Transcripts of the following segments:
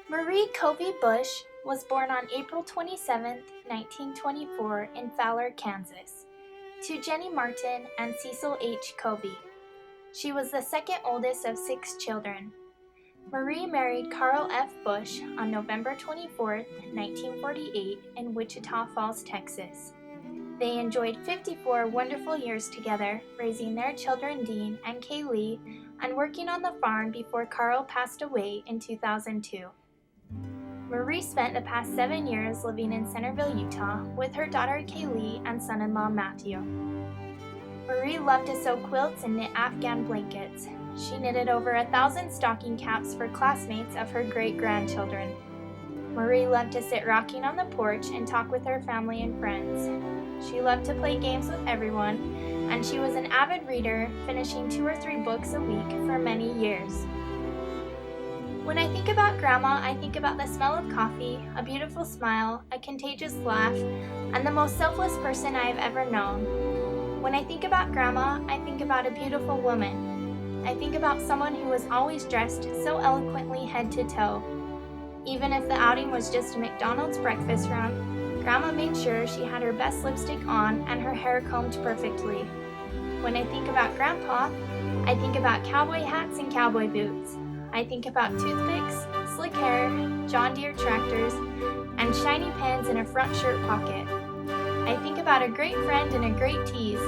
Marie Covey Bush was born on April 27, 1924 in Fowler, Kansas, to Jenny Martin and Cecil H. Covey. She was the second oldest of 6 children. Marie married Carl F. Bush on November 24, 1948 in Wichita Falls, Texas. They enjoyed 54 wonderful years together, raising their children Dean and Kaylee and working on the farm before Carl passed away in 2002. Marie spent the past 7 years living in Centerville, Utah, with her daughter Kaylee and son-in-law Matthew. Marie loved to sew quilts and knit Afghan blankets. She knitted over 1,000 stocking caps for classmates of her great-grandchildren. Marie loved to sit rocking on the porch and talk with her family and friends. She loved to play games with everyone, and she was an avid reader, finishing 2 or 3 books a week for many years. When I think about Grandma, I think about the smell of coffee, a beautiful smile, a contagious laugh, and the most selfless person I have ever known. When I think about Grandma, I think about a beautiful woman. I think about someone who was always dressed so eloquently head to toe. Even if the outing was just a McDonald's breakfast run, Grandma made sure she had her best lipstick on and her hair combed perfectly. When I think about Grandpa, I think about cowboy hats and cowboy boots. I think about toothpicks, slick hair, John Deere tractors, and shiny pens in a front shirt pocket. I think about a great friend and a great tease,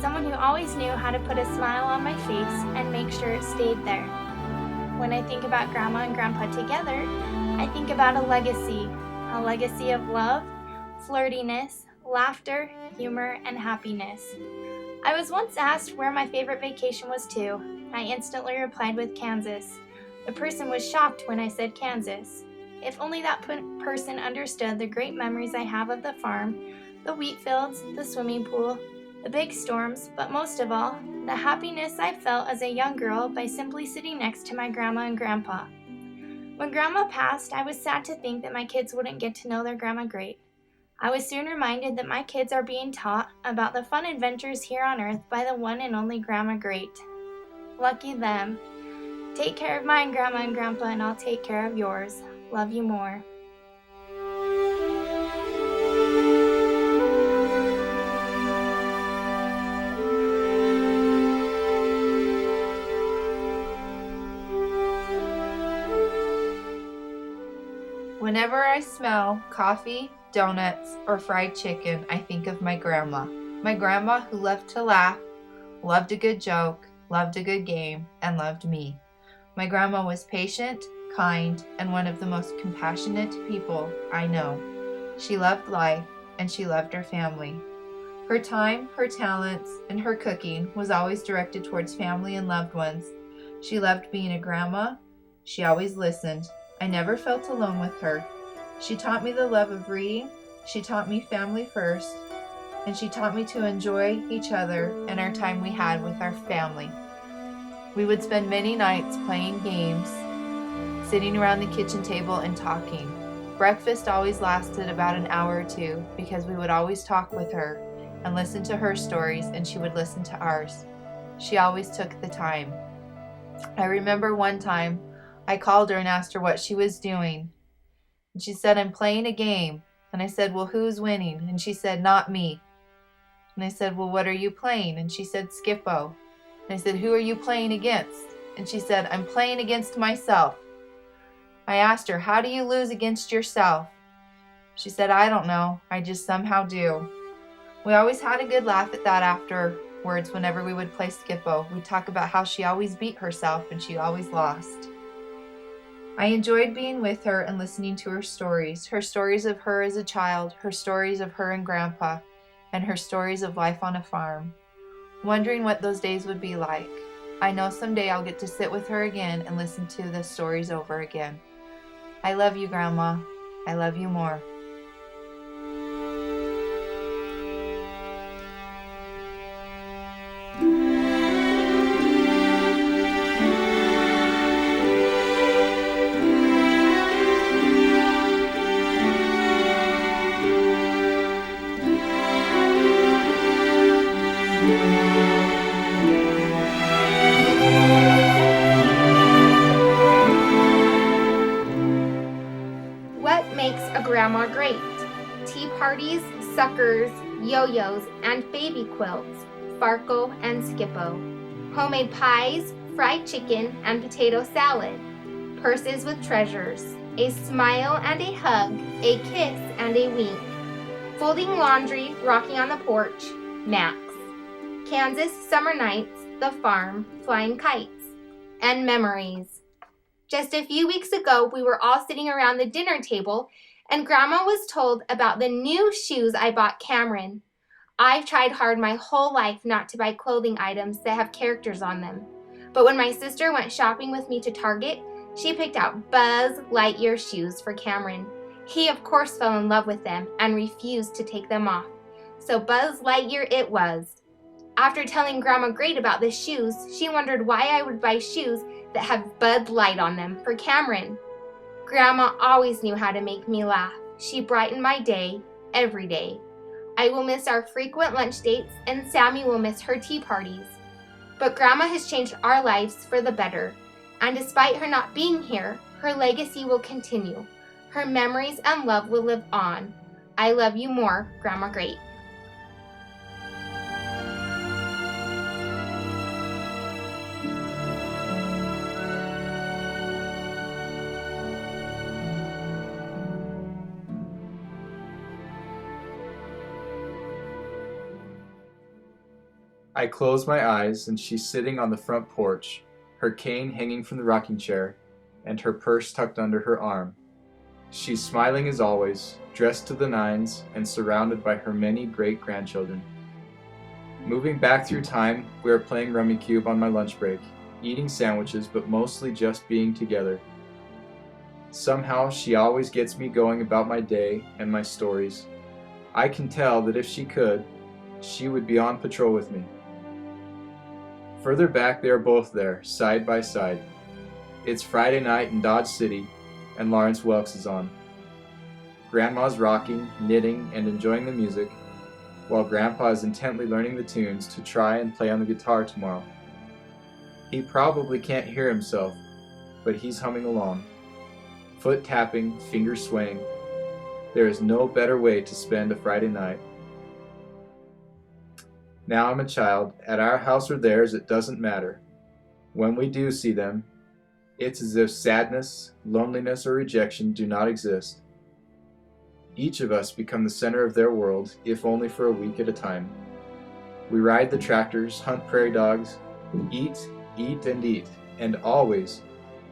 someone who always knew how to put a smile on my face and make sure it stayed there. When I think about Grandma and Grandpa together, I think about a legacy of love, flirtiness, laughter, humor, and happiness. I was once asked where my favorite vacation was to. I instantly replied with Kansas. The person was shocked when I said Kansas. If only that person understood the great memories I have of the farm, the wheat fields, the swimming pool, the big storms, but most of all, the happiness I felt as a young girl by simply sitting next to my Grandma and Grandpa. When Grandma passed, I was sad to think that my kids wouldn't get to know their Grandma great. I was soon reminded that my kids are being taught about the fun adventures here on Earth by the one and only Grandma Great. Lucky them. Take care of mine, Grandma and Grandpa, and I'll take care of yours. Love you more. Whenever I smell coffee, donuts, or fried chicken, I think of my grandma. My grandma who loved to laugh, loved a good joke, loved a good game, and loved me. My grandma was patient, kind, and one of the most compassionate people I know. She loved life, and she loved her family. Her time, her talents, and her cooking was always directed towards family and loved ones. She loved being a grandma. She always listened. I never felt alone with her. She taught me the love of reading. She taught me family first, and she taught me to enjoy each other and our time we had with our family. We would spend many nights playing games, sitting around the kitchen table and talking. Breakfast always lasted about an hour or 2 because we would always talk with her and listen to her stories, and she would listen to ours. She always took the time. I remember one time I called her and asked her what she was doing. And she said, "I'm playing a game." And I said, "Well, who's winning?" And she said, "Not me." And I said, "Well, what are you playing?" And she said, "Skippo." And I said, "Who are you playing against?" And she said, "I'm playing against myself." I asked her, "How do you lose against yourself?" She said, "I don't know. I just somehow do." We always had a good laugh at that afterwards whenever we would play Skippo. We'd talk about how she always beat herself and she always lost. I enjoyed being with her and listening to her stories of her as a child, her stories of her and Grandpa, and her stories of life on a farm. Wondering what those days would be like. I know someday I'll get to sit with her again and listen to the stories over again. I love you, Grandma. I love you more. Grandma Great. Tea parties, suckers, yo-yos, and baby quilts, Farkle and Skippo. Homemade pies, fried chicken, and potato salad. Purses with treasures. A smile and a hug, a kiss and a wink. Folding laundry, rocking on the porch, Max. Kansas summer nights, the farm, flying kites. And memories. Just a few weeks ago, we were all sitting around the dinner table, and Grandma was told about the new shoes I bought Cameron. I've tried hard my whole life not to buy clothing items that have characters on them. But when my sister went shopping with me to Target, she picked out Buzz Lightyear shoes for Cameron. He, of course, fell in love with them and refused to take them off. So Buzz Lightyear it was. After telling Grandma Great about the shoes, she wondered why I would buy shoes that have Bud Light on them for Cameron. Grandma always knew how to make me laugh. She brightened my day, every day. I will miss our frequent lunch dates, and Sammy will miss her tea parties. But Grandma has changed our lives for the better. And despite her not being here, her legacy will continue. Her memories and love will live on. I love you more, Grandma Great. I close my eyes and she's sitting on the front porch, her cane hanging from the rocking chair, and her purse tucked under her arm. She's smiling as always, dressed to the nines, and surrounded by her many great-grandchildren. Moving back through time, we are playing Rummy Cube on my lunch break, eating sandwiches, but mostly just being together. Somehow, she always gets me going about my day and my stories. I can tell that if she could, she would be on patrol with me. Further back, they are both there, side by side. It's Friday night in Dodge City, and Lawrence Welks is on. Grandma's rocking, knitting, and enjoying the music, while Grandpa is intently learning the tunes to try and play on the guitar tomorrow. He probably can't hear himself, but he's humming along. Foot tapping, fingers swaying. There is no better way to spend a Friday night. Now I'm a child. At our house or theirs, it doesn't matter. When we do see them, it's as if sadness, loneliness, or rejection do not exist. Each of us become the center of their world, if only for a week at a time. We ride the tractors, hunt prairie dogs, eat, and eat, and always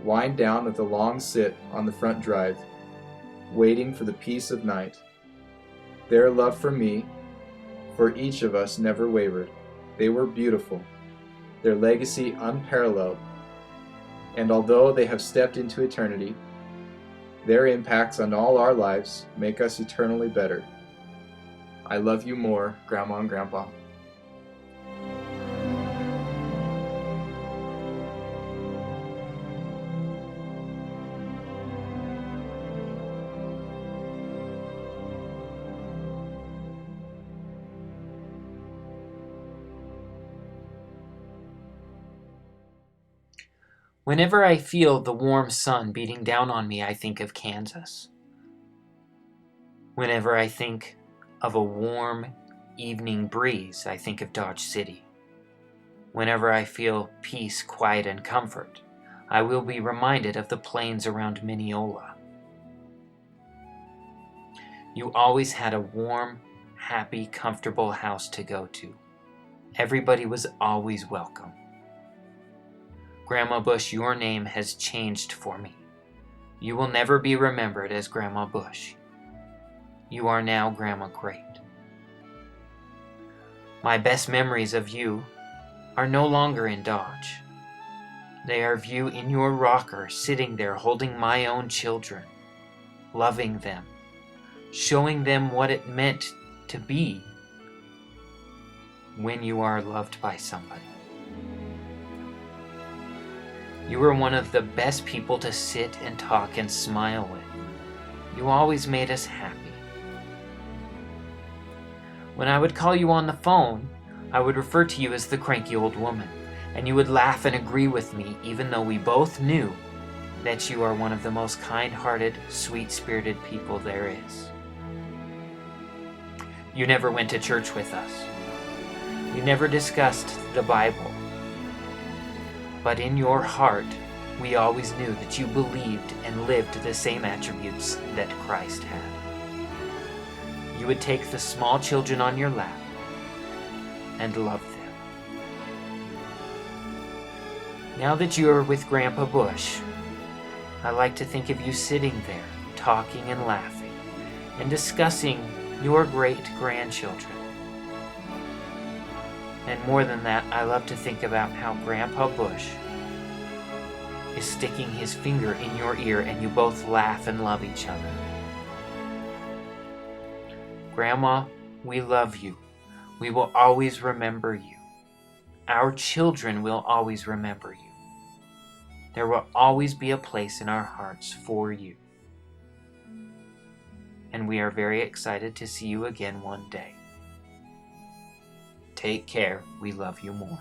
wind down with a long sit on the front drive, waiting for the peace of night. Their love for me, for each of us, never wavered. They were beautiful, their legacy unparalleled, and although they have stepped into eternity, their impacts on all our lives make us eternally better. I love you more, Grandma and Grandpa. Whenever I feel the warm sun beating down on me, I think of Kansas. Whenever I think of a warm evening breeze, I think of Dodge City. Whenever I feel peace, quiet, and comfort, I will be reminded of the plains around Mineola. You always had a warm, happy, comfortable house to go to. Everybody was always welcome. Grandma Bush, your name has changed for me. You will never be remembered as Grandma Bush. You are now Grandma Great. My best memories of you are no longer in Dodge. They are of you in your rocker, sitting there holding my own children, loving them, showing them what it meant to be when you are loved by somebody. You were one of the best people to sit and talk and smile with. You always made us happy. When I would call you on the phone, I would refer to you as the cranky old woman, and you would laugh and agree with me, even though we both knew that you are one of the most kind-hearted, sweet-spirited people there is. You never went to church with us. You never discussed the Bible. But in your heart, we always knew that you believed and lived the same attributes that Christ had. You would take the small children on your lap and love them. Now that you are with Grandpa Bush, I like to think of you sitting there, talking and laughing, and discussing your great-grandchildren. And more than that, I love to think about how Grandpa Bush is sticking his finger in your ear and you both laugh and love each other. Grandma, we love you. We will always remember you. Our children will always remember you. There will always be a place in our hearts for you. And we are very excited to see you again one day. Take care. We love you more.